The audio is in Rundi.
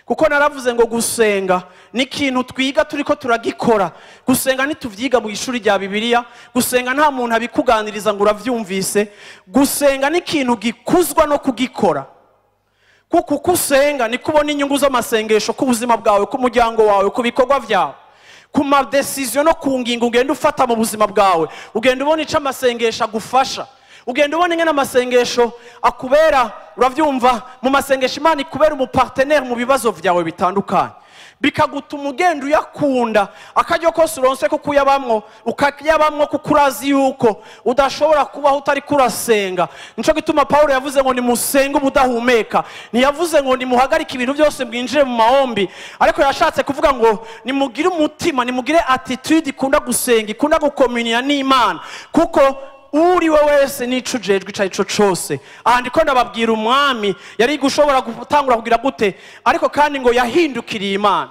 kuko naravuze ngo gusenga ni ikintu twiga turiko turagikora. Gusenga ntituvyiga mu ishuri rya Bibiliya, gusenga nta muntu abikuganiriza ngo uravyumvise. Gusenga ni ikintu gikuzwa no kugikora, kuko uko usenga ni kubona inyungu z'amasengesho ku buzima bwawe, ku muryango wawe, ku bikorwa vyawe, ku ma decision no ku ngingo ugenda ufata mu buzima bwawe. Ugenda ubona ico amasengesho agufasha, ugenda ubona ingene amasengesho akubera, uravyumva, mu masengesho Imana ikubera umupartenaire mu bibazo vyawe bitandukanye, bikagutuma ugenda uyakunda. Akaryo kose uronse ko kuyabamwo ukayabamwo, kuko urazi yuko udashobora kubaho utari kurasenga. Nico gituma Paulo yavuze ngo nimusenge ubudahumeka, ntiyavuze ngo nimuhagarike ibintu byose mwinjire mu mahombi, ariko yashatse kuvuga ngo nimugire umutima, nimugire attitude ikunda gusenga, ikunda gukomunia n'Imana, kuko uri we wese nico ujejwe ico cose. Aha ndiko ndababwira umwami yari gushobora gutangura kugira gute, ariko kandi ngo yahindukiriye Imana.